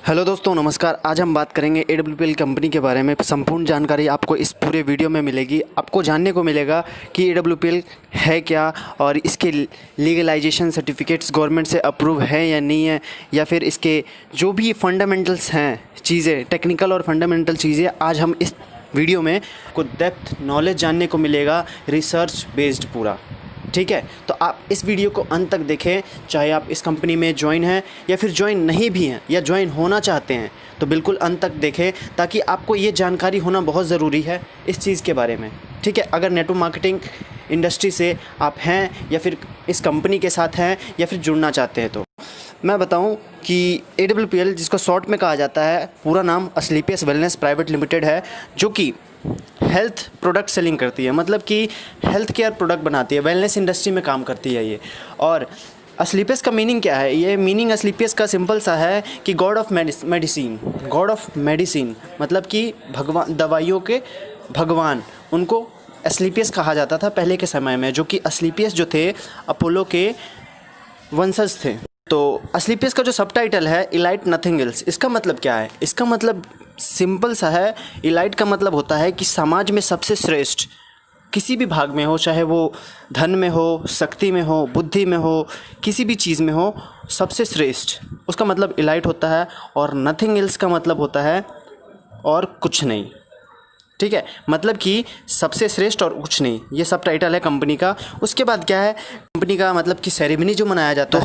Hello दोस्तों, नमस्कार। आज हम बात करेंगे AWPL कंपनी के बारे में। संपूर्ण जानकारी आपको इस पूरे वीडियो में मिलेगी। आपको जानने को मिलेगा कि AWPL है क्या और इसके लीगलाइजेशन सर्टिफिकेट्स गवर्नमेंट से अप्रूव है या नहीं है, या फिर इसके जो भी फंडामेंटल्स हैं चीज़ें, टेक्निकल और फंडामेंटल चीज़ें, आज हम इस वीडियो में को डेप्थ नॉलेज जानने को मिलेगा, रिसर्च बेस्ड पूरा। ठीक है, तो आप इस वीडियो को अंत तक देखें। चाहे आप इस कंपनी में ज्वाइन हैं या फिर ज्वाइन नहीं भी हैं या ज्वाइन होना चाहते हैं, तो बिल्कुल अंत तक देखें, ताकि आपको ये जानकारी होना बहुत ज़रूरी है इस चीज़ के बारे में। ठीक है, अगर नेटवर्क मार्केटिंग इंडस्ट्री से आप हैं या फिर इस कंपनी के साथ हैं या फिर जुड़ना चाहते हैं, तो मैं बताऊं कि AWPL, जिसको शॉर्ट में कहा जाता है, पूरा नाम असलीपियस वेलनेस प्राइवेट लिमिटेड है, जो कि हेल्थ प्रोडक्ट सेलिंग करती है। मतलब कि हेल्थ केयर प्रोडक्ट बनाती है, वेलनेस इंडस्ट्री में काम करती है ये। और असलीपियस का मीनिंग क्या है? ये मीनिंग असलीपियस का सिंपल सा है कि God of medicine. God of medicine मतलब कि भगवान, दवाइयों के भगवान, उनको असलीपियस कहा जाता था पहले के समय में, जो कि असलीपियस जो थे अपोलो के वंशज थे। तो असलीपियस का जो सबटाइटल है, इलाइट नथिंग एल्स, इसका मतलब क्या है? इसका मतलब सिंपल सा है। इलाइट का मतलब होता है कि समाज में सबसे श्रेष्ठ, किसी भी भाग में हो, चाहे वो धन में हो, शक्ति में हो, बुद्धि में हो, किसी भी चीज़ में हो, सबसे श्रेष्ठ, उसका मतलब इलाइट होता है। और नथिंग एल्स का मतलब होता है और कुछ नहीं। ठीक है, मतलब कि सबसे श्रेष्ठ और कुछ नहीं, ये सब टाइटल है कंपनी का। उसके बाद क्या है कंपनी का? मतलब कि सेरेमनी जो मनाया जाता है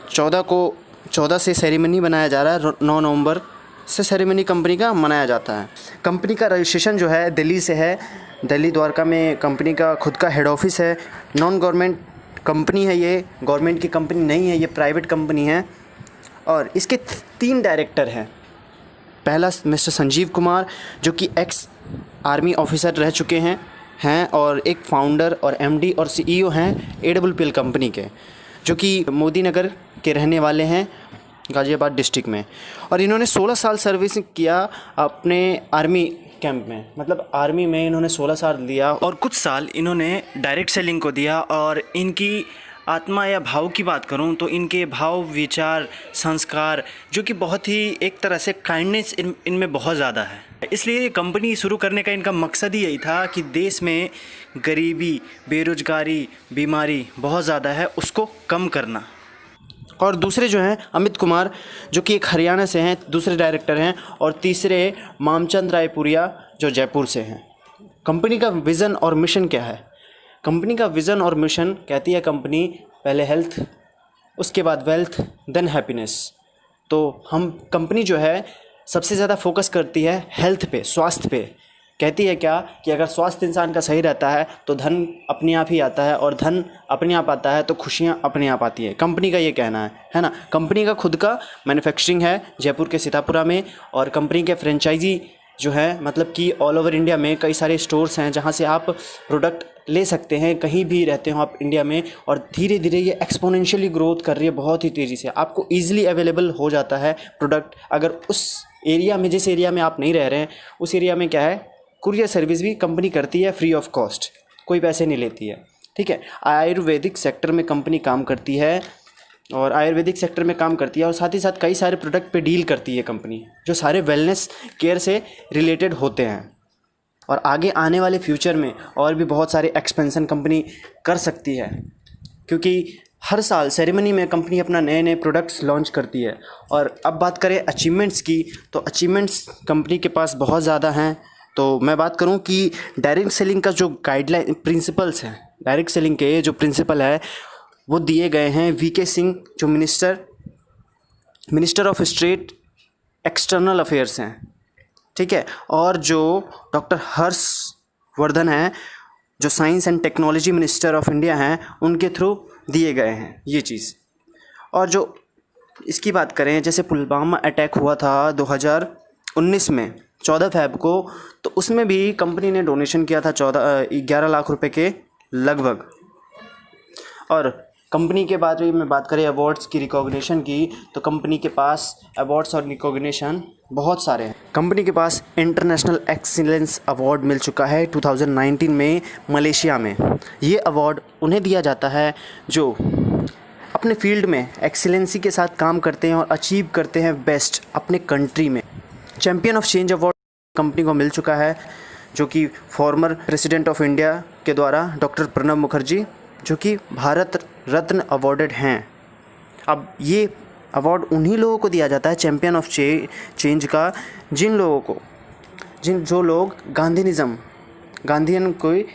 2014 से सेरेमनी बनाया जा रहा है। 9 नवंबर से सेरेमनी कंपनी का मनाया जाता है। कंपनी का रजिस्ट्रेशन जो है दिल्ली से है। दिल्ली द्वारका में कंपनी का खुद का हेड ऑफिस है। नॉन गवर्नमेंट कंपनी है ये, गवर्नमेंट की कंपनी नहीं है, ये प्राइवेट कंपनी है। और इसके 3 डायरेक्टर हैं। पहला मिस्टर संजीव कुमार, जो कि एक्स आर्मी ऑफिसर रह चुके हैं और एक फाउंडर और MD और CEO हैं AWPL कंपनी के, जो कि मोदी नगर के रहने वाले हैं, गाज़ियाबाद डिस्ट्रिक्ट में। और इन्होंने 16 साल सर्विस किया अपने आर्मी कैंप में, मतलब आर्मी में इन्होंने 16 साल दिया और कुछ साल इन्होंने डायरेक्ट सेलिंग को दिया। और इनकी आत्मा या भाव की बात करूं तो इनके भाव, विचार, संस्कार, जो कि बहुत ही एक तरह से काइंडनेस इनमें बहुत ज़्यादा है। इसलिए कंपनी शुरू करने का इनका मकसद ही यही था कि देश में गरीबी, बेरोजगारी, बीमारी बहुत ज़्यादा है, उसको कम करना। और दूसरे जो हैं अमित कुमार, जो कि एक हरियाणा से हैं, दूसरे डायरेक्टर हैं। और तीसरे मामचंद रायपुरिया, जो जयपुर से हैं। कंपनी का विज़न और मिशन क्या है? कंपनी का विज़न और मिशन कहती है कंपनी, पहले हेल्थ, उसके बाद वेल्थ, देन हैप्पीनेस। तो हम कंपनी जो है सबसे ज़्यादा फोकस करती है हेल्थ पे, स्वास्थ्य पे। कहती है क्या कि अगर स्वास्थ्य इंसान का सही रहता है तो धन अपने आप ही आता है, और धन अपने आप आता है तो खुशियाँ अपने आप आती है। कंपनी का ये कहना है ना। कंपनी का खुद का मैन्युफैक्चरिंग है जयपुर के सीतापुरा में। और कंपनी के फ्रेंचाइजी जो है, मतलब कि ऑल ओवर इंडिया में कई सारे स्टोर्स हैं जहाँ से आप प्रोडक्ट ले सकते हैं, कहीं भी रहते हो आप इंडिया में। और धीरे धीरे ये एक्सपोनेंशियली ग्रोथ कर रही है, बहुत ही तेज़ी से। आपको ईजिली अवेलेबल हो जाता है प्रोडक्ट। अगर उस एरिया में, जिस एरिया में आप नहीं रह रहे हैं, उस एरिया में क्या है, कुरियर सर्विस भी कंपनी करती है फ्री ऑफ कॉस्ट, कोई पैसे नहीं लेती है। ठीक है, आयुर्वेदिक सेक्टर में कंपनी काम करती है, और आयुर्वेदिक सेक्टर में काम करती है, और साथ ही साथ कई सारे प्रोडक्ट पे डील करती है कंपनी, जो सारे वेलनेस केयर से रिलेटेड होते हैं। और आगे आने वाले फ्यूचर में और भी बहुत सारे एक्सपेंशन कंपनी कर सकती है, क्योंकि हर साल सेरेमनी में कंपनी अपना नए नए प्रोडक्ट्स लॉन्च करती है। और अब बात करें अचीवमेंट्स की, तो अचीवमेंट्स कंपनी के पास बहुत ज़्यादा हैं। तो मैं बात करूं कि डायरेक्ट सेलिंग का जो गाइडलाइन प्रिंसिपल्स हैं, डायरेक्ट सेलिंग के जो प्रिंसिपल है वो दिए गए हैं VK सिंह, जो minister of state external affairs हैं। ठीक है, और जो डॉक्टर हर्षवर्धन हैं, जो science and technology minister of India हैं, उनके थ्रू दिए गए हैं ये चीज़। और जो इसकी बात करें, जैसे पुलवामा अटैक हुआ था 2019 में 14 फ़रवरी को, तो उसमें भी कंपनी ने डोनेशन किया था 11 लाख रुपए के लगभग। और कंपनी के बाद में बात करें अवार्ड्स की, रिकॉग्निशन की, तो कंपनी के पास अवार्ड्स और रिकॉग्निशन बहुत सारे हैं। कंपनी के पास इंटरनेशनल एक्सीलेंस अवार्ड मिल चुका है 2019 में मलेशिया में। ये अवार्ड उन्हें दिया जाता है जो अपने फील्ड में एक्सीलेंसी के साथ काम करते हैं और अचीव करते हैं बेस्ट अपने कंट्री में। Champion of change award company को मिल चुका है, जो कि फॉर्मर प्रेसिडेंट ऑफ इंडिया के द्वारा डॉक्टर प्रणब मुखर्जी, जो कि भारत रत्न अवॉर्डेड हैं। अब ये अवार्ड उन्हीं लोगों को दिया जाता है चैम्पियन ऑफ चेंज का, जो लोग गांधीयन कोई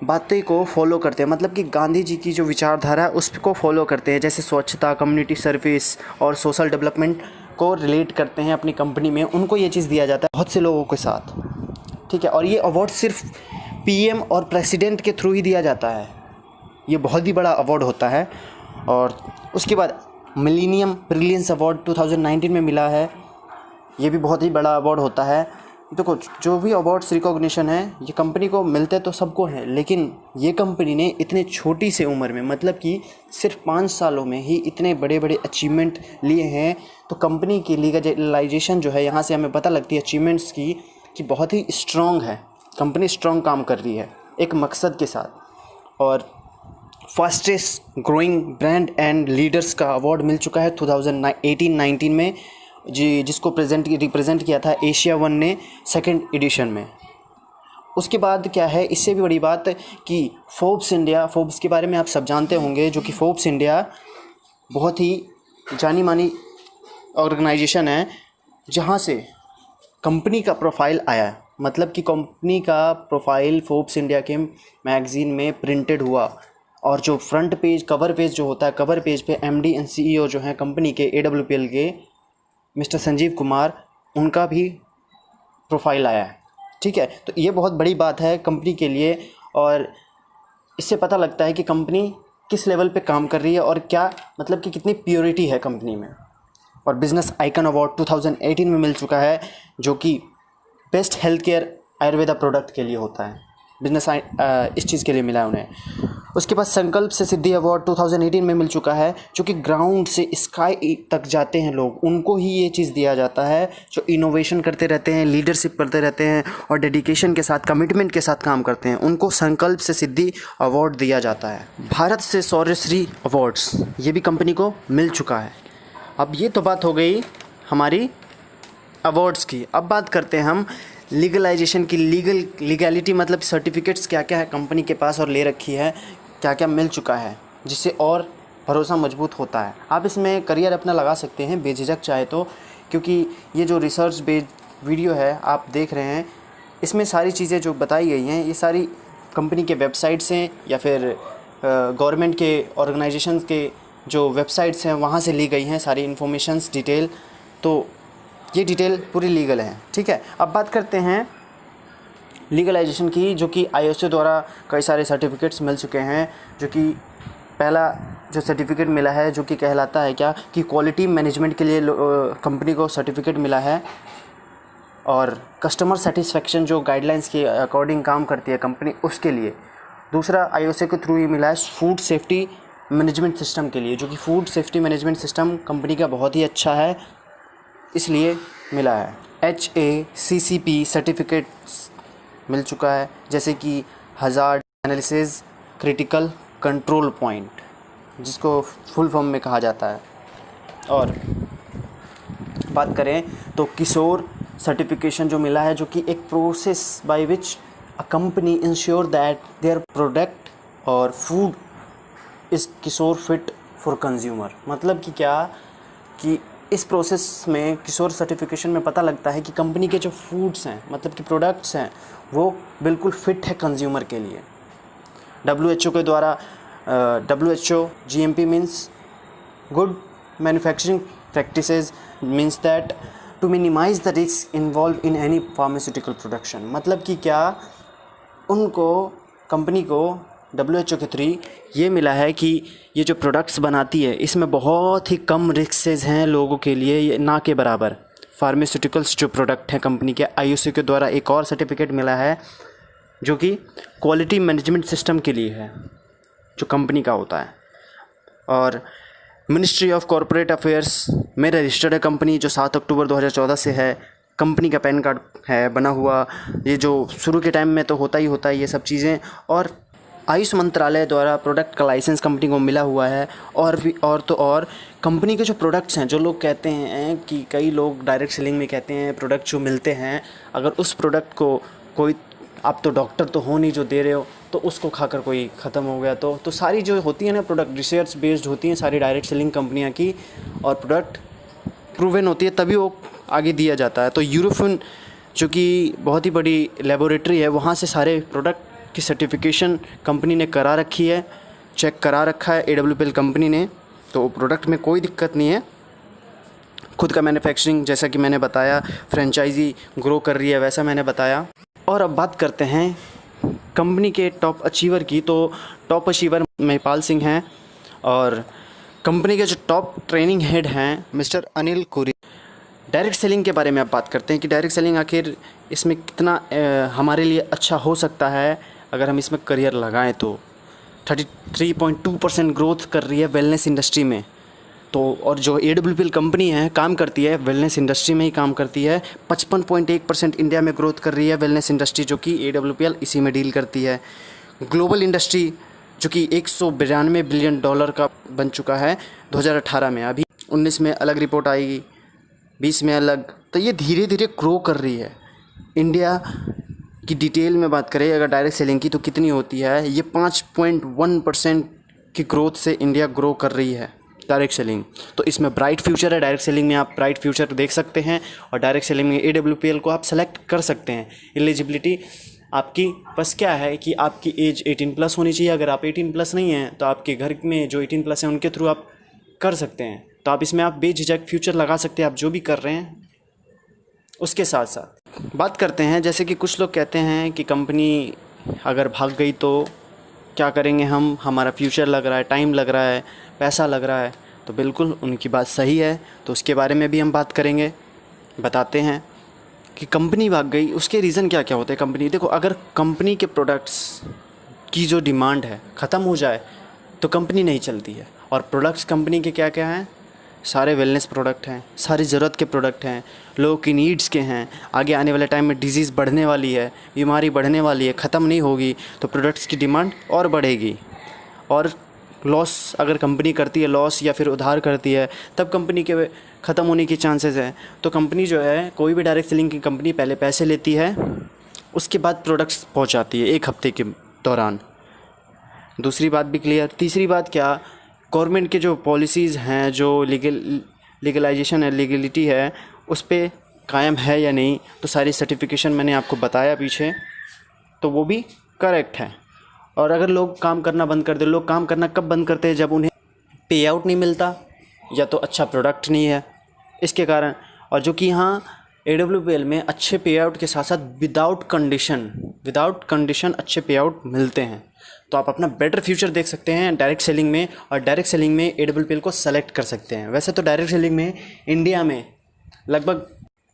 बातें को फॉलो करते हैं, मतलब कि गांधी जी की जो विचारधारा है उसको फॉलो करते हैं, जैसे स्वच्छता, कम्युनिटी सर्विस और सोशल डेवलपमेंट को रिलेट करते हैं अपनी कंपनी में, उनको ये चीज़ दिया जाता है बहुत से लोगों के साथ, ठीक है। और ये अवार्ड सिर्फ पीएम और प्रेसिडेंट के थ्रू ही दिया जाता है, ये बहुत ही बड़ा अवार्ड होता है। और उसके बाद मिलेनियम ब्रिलियंस अवार्ड 2019 में मिला है, ये भी बहुत ही बड़ा अवार्ड होता है। देखो, जो भी अवार्ड्स रिकॉग्निशन है ये कंपनी को मिलते तो सबको हैं, लेकिन ये कंपनी ने इतने छोटी से उम्र में, मतलब कि सिर्फ 5 सालों में ही इतने बड़े बड़े अचीवमेंट लिए हैं। तो कंपनी की लीगलाइजेशन जो है, यहाँ से हमें पता लगती है अचीवमेंट्स की कि बहुत ही स्ट्रॉन्ग है, कंपनी स्ट्रॉन्ग काम कर रही है एक मकसद के साथ। और fastest growing brand and leaders का अवार्ड मिल चुका है 2018-19 में, जिसको रिप्रेजेंट किया था एशिया वन ने 2nd एडिशन में। उसके बाद क्या है, इससे भी बड़ी बात कि फोर्ब्स के बारे में आप सब जानते होंगे, जो कि फोर्ब्स इंडिया बहुत ही जानी मानी ऑर्गेनाइजेशन है, जहाँ से कंपनी का प्रोफाइल आया, मतलब कि कंपनी का प्रोफाइल फोर्ब्स इंडिया के मैगज़ीन में प्रिंटेड हुआ। और जो फ्रंट पेज, कवर पेज जो होता है, कवर पेज पे एमडी एंड सीईओ जो हैं कंपनी के, AWPL के मिस्टर संजीव कुमार, उनका भी प्रोफाइल आया है, ठीक है। तो ये बहुत बड़ी बात है कंपनी के लिए, और इससे पता लगता है कि कंपनी किस लेवल पे काम कर रही है और क्या, मतलब कि कितनी प्योरिटी है कंपनी में। और बिजनेस आइकन अवार्ड 2018 में मिल चुका है, जो कि best health care Ayurveda product के लिए होता है, इस चीज़ के लिए मिला है उन्हें। उसके बाद संकल्प से सिद्धि अवार्ड 2018 में मिल चुका है, जो कि ग्राउंड से स्काई तक जाते हैं लोग, उनको ही ये चीज़ दिया जाता है, जो इनोवेशन करते रहते हैं, लीडरशिप करते रहते हैं और डेडिकेशन के साथ, कमिटमेंट के साथ काम करते हैं, उनको संकल्प से सिद्धि अवार्ड दिया जाता है। भारत से शौर्यश्री अवार्ड्स, ये भी कंपनी को मिल चुका है। अब ये तो बात हो गई हमारी अवार्ड्स की। अब बात करते हैं हम लीगलाइजेशन की। लीगैलिटी मतलब सर्टिफिकेट्स क्या क्या है कंपनी के पास और ले रखी है, क्या क्या मिल चुका है, जिससे और भरोसा मजबूत होता है। आप इसमें करियर अपना लगा सकते हैं बेझिझक चाहे तो, क्योंकि ये जो रिसर्च बेस्ड वीडियो है आप देख रहे हैं, इसमें सारी चीज़ें जो बताई गई हैं ये सारी कंपनी के वेबसाइट्स हैं या फिर गवर्नमेंट के ऑर्गेनाइजेशंस के जो वेबसाइट्स हैं वहाँ से ली गई हैं सारी इन्फॉर्मेशंस डिटेल। तो ये डिटेल पूरी लीगल है, ठीक है। अब बात करते हैं लीगलाइजेशन की, जो कि IOC द्वारा कई सारे सर्टिफिकेट्स मिल चुके हैं, जो कि पहला जो सर्टिफिकेट मिला है जो कि कहलाता है क्या कि क्वालिटी मैनेजमेंट के लिए कंपनी को सर्टिफिकेट मिला है, और कस्टमर सेटिस्फेक्शन जो गाइडलाइंस के अकॉर्डिंग काम करती है कंपनी, उसके लिए। दूसरा IOC के थ्रू ही मिला है फूड सेफ्टी मैनेजमेंट सिस्टम के लिए, जो कि food safety management system company का बहुत ही अच्छा है, इसलिए मिला है। HACCP सर्टिफिकेट मिल चुका है, जैसे कि hazard analysis critical control point, जिसको फुल फॉर्म में कहा जाता है। और बात करें तो किशोर सर्टिफिकेशन जो मिला है, जो कि एक process by which a company ensure that their product और फूड इज़ किशोर फिट फॉर कंज्यूमर। मतलब कि क्या कि इस प्रोसेस में किशोर सर्टिफिकेशन में पता लगता है कि कंपनी के जो फूड्स हैं, मतलब कि प्रोडक्ट्स हैं, वो बिल्कुल फिट है कंज्यूमर के लिए। WHO के द्वारा WHO GMP means good manufacturing practices, means that to minimize the risk involve in any pharmaceutical production. मतलब कि क्या उनको, कंपनी को WHO के थ्रू ये मिला है कि ये जो प्रोडक्ट्स बनाती है इसमें बहुत ही कम रिस्क हैं लोगों के लिए, ना के बराबर। फार्मास्यूटिकल्स जो प्रोडक्ट हैं कंपनी के, IOC के द्वारा एक और सर्टिफिकेट मिला है जो कि क्वालिटी मैनेजमेंट सिस्टम के लिए है, जो कंपनी का होता है। और मिनिस्ट्री ऑफ कॉरपोरेट अफेयर्स में रजिस्टर्ड है कंपनी, जो 7 अक्टूबर 2014 से है। कंपनी का पैन कार्ड है बना हुआ, ये जो शुरू के टाइम में तो होता ही होता है ये सब चीज़ें। और आयुष मंत्रालय द्वारा प्रोडक्ट का लाइसेंस कंपनी को मिला हुआ है। और भी और कंपनी के जो प्रोडक्ट्स हैं, जो लोग कहते हैं कि कई लोग डायरेक्ट सेलिंग में कहते हैं प्रोडक्ट जो मिलते हैं, अगर उस प्रोडक्ट को कोई, आप तो डॉक्टर तो हो नहीं जो दे रहे हो, तो उसको खाकर कोई ख़त्म हो गया तो सारी जो होती है ना प्रोडक्ट रिसर्च बेस्ड होती हैं सारी डायरेक्ट सेलिंग कंपनियां की, और प्रोडक्ट प्रूवन होती है तभी वो आगे दिया जाता है। तो यूरोफिन जो कि बहुत ही बड़ी लेबोरेटरी है, वहाँ से सारे प्रोडक्ट की सर्टिफिकेशन कंपनी ने करा रखी है, चेक करा रखा है AWPL कंपनी ने, तो प्रोडक्ट में कोई दिक्कत नहीं है। खुद का मैन्युफैक्चरिंग जैसा कि मैंने बताया, फ्रेंचाइजी ग्रो कर रही है वैसा मैंने बताया। और अब बात करते हैं कंपनी के टॉप अचीवर की। तो टॉप अचीवर महिपाल सिंह हैं और कंपनी के जो टॉप ट्रेनिंग हेड हैं मिस्टर अनिल कोरी। डायरेक्ट सेलिंग के बारे में अब बात करते हैं कि डायरेक्ट सेलिंग आखिर इसमें कितना हमारे लिए अच्छा हो सकता है अगर हम इसमें करियर लगाएं। तो 33.2% ग्रोथ कर रही है वेलनेस इंडस्ट्री में। तो और जो AWPL कंपनी है काम करती है वेलनेस इंडस्ट्री में ही काम करती है। 55.1% इंडिया में ग्रोथ कर रही है वेलनेस इंडस्ट्री, जो कि AWPL इसी में डील करती है। ग्लोबल इंडस्ट्री जो कि $192 बिलियन का बन चुका है 2018 में, अभी 19 में अलग रिपोर्ट आएगी, 20 में अलग। तो ये धीरे धीरे ग्रो कर रही है। इंडिया की डिटेल में बात करें अगर डायरेक्ट सेलिंग की तो कितनी होती है, ये 5.1% की ग्रोथ से इंडिया ग्रो कर रही है डायरेक्ट सेलिंग। तो इसमें ब्राइट फ्यूचर है। डायरेक्ट सेलिंग में आप ब्राइट फ्यूचर देख सकते हैं और डायरेक्ट सेलिंग में AWPL को आप सेलेक्ट कर सकते हैं। एलिजिबिलिटी आपकी बस क्या है कि आपकी एज 18+ होनी चाहिए। अगर आप 18+ नहीं हैं तो आपके घर में जो 18+ हैं उनके थ्रू आप कर सकते हैं। तो आप इसमें आप बेझिझक फ्यूचर लगा सकते हैं आप जो भी कर रहे हैं। उसके साथ साथ बात करते हैं, जैसे कि कुछ लोग कहते हैं कि कंपनी अगर भाग गई तो क्या करेंगे हम, हमारा फ्यूचर लग रहा है, टाइम लग रहा है, पैसा लग रहा है। तो बिल्कुल उनकी बात सही है, तो उसके बारे में भी हम बात करेंगे, बताते हैं कि कंपनी भाग गई उसके रीज़न क्या क्या होते हैं। कंपनी देखो, अगर कंपनी के प्रोडक्ट्स की जो डिमांड है ख़त्म हो जाए तो कंपनी नहीं चलती है। और प्रोडक्ट्स कंपनी के क्या क्या हैं, सारे वेलनेस प्रोडक्ट हैं, सारी ज़रूरत के प्रोडक्ट हैं, लोगों की नीड्स के हैं। आगे आने वाले टाइम में डिजीज़ बढ़ने वाली है, बीमारी बढ़ने वाली है, ख़त्म नहीं होगी, तो प्रोडक्ट्स की डिमांड और बढ़ेगी। और लॉस अगर कंपनी करती है, लॉस या फिर उधार करती है, तब कंपनी के ख़त्म होने की चांसेस हैं। तो कंपनी जो है, कोई भी डायरेक्ट सेलिंग की कंपनी पहले पैसे लेती है, उसके बाद प्रोडक्ट्स पहुंचाती है 1 हफ्ते के दौरान। दूसरी बात भी क्लियर। तीसरी बात क्या, गवर्नमेंट के जो पॉलिसीज़ हैं, जो लीगलाइजेशन है, लीगलिटी है, उस पर कायम है या नहीं। तो सारी सर्टिफिकेशन मैंने आपको बताया पीछे, तो वो भी करेक्ट है। और अगर लोग काम करना बंद कर दे, लोग काम करना कब बंद करते हैं, जब उन्हें पे आउट नहीं मिलता या तो अच्छा प्रोडक्ट नहीं है, इसके कारण। और जो कि यहाँ AWPL में अच्छे पे आउट के साथ साथ विदाउट कंडीशन अच्छे पे आउट मिलते हैं। तो आप अपना बेटर फ्यूचर देख सकते हैं डायरेक्ट सेलिंग में, और डायरेक्ट सेलिंग में AWPL को सेलेक्ट कर सकते हैं। वैसे तो डायरेक्ट सेलिंग में इंडिया में लगभग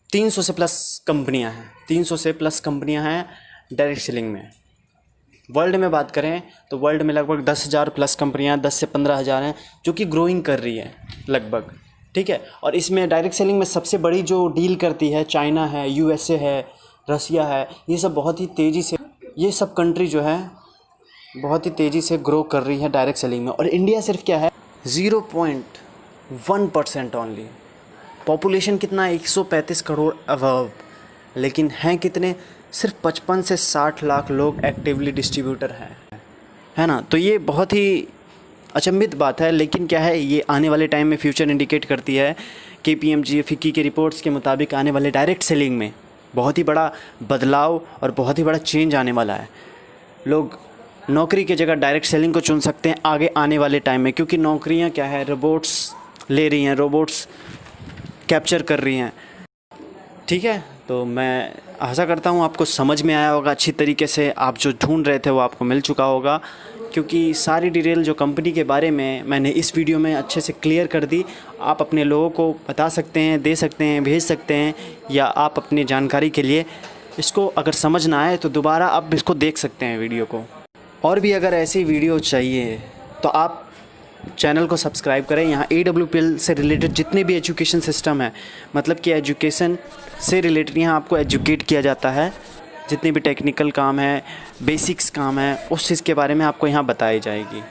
300 से प्लस कंपनियां हैं, 300 से प्लस कंपनियां हैं डायरेक्ट सेलिंग में। वर्ल्ड में बात करें तो वर्ल्ड में लगभग 10,000 प्लस कंपनियां, 10 से 15,000 हैं, जो कि ग्रोइंग कर रही है लगभग, ठीक है। और इसमें डायरेक्ट सेलिंग में सबसे बड़ी जो डील करती है चाइना है, USA है, रसिया है, ये सब बहुत ही तेज़ी से, ये सब कंट्री जो है बहुत ही तेज़ी से ग्रो कर रही है डायरेक्ट सेलिंग में। और इंडिया सिर्फ क्या है, 0.1% ओनली। पॉपुलेशन कितना है, 135 करोड़ अबव, लेकिन हैं कितने, सिर्फ 55 से 60 लाख लोग एक्टिवली डिस्ट्रीब्यूटर हैं, है ना। तो ये बहुत ही अचंभित बात है, लेकिन क्या है, ये आने वाले टाइम में फ्यूचर इंडिकेट करती है। KPMG फिक्की के रिपोर्ट्स के मुताबिक आने वाले डायरेक्ट सेलिंग में बहुत ही बड़ा बदलाव और बहुत ही बड़ा चेंज आने वाला है। लोग नौकरी की जगह डायरेक्ट सेलिंग को चुन सकते हैं आगे आने वाले टाइम में, क्योंकि नौकरियां क्या है, रोबोट्स ले रही हैं, रोबोट्स कैप्चर कर रही हैं, ठीक है। तो मैं आशा करता हूँ आपको समझ में आया होगा अच्छी तरीके से, आप जो ढूंढ रहे थे वो आपको मिल चुका होगा, क्योंकि सारी डिटेल जो कंपनी के बारे में मैंने इस वीडियो में अच्छे से क्लियर कर दी। आप अपने लोगों को बता सकते हैं, दे सकते हैं, भेज सकते हैं, या आप अपनी जानकारी के लिए इसको अगर समझ ना आए तो दोबारा आप इसको देख सकते हैं वीडियो को। और भी अगर ऐसी वीडियो चाहिए तो आप चैनल को सब्सक्राइब करें। यहाँ AWPL से रिलेटेड जितने भी एजुकेशन सिस्टम है, मतलब कि एजुकेशन से रिलेटेड यहाँ आपको एजुकेट किया जाता है जितनी भी टेक्निकल काम है, बेसिक्स काम है, उस चीज़ के बारे में आपको यहाँ बताई जाएगी।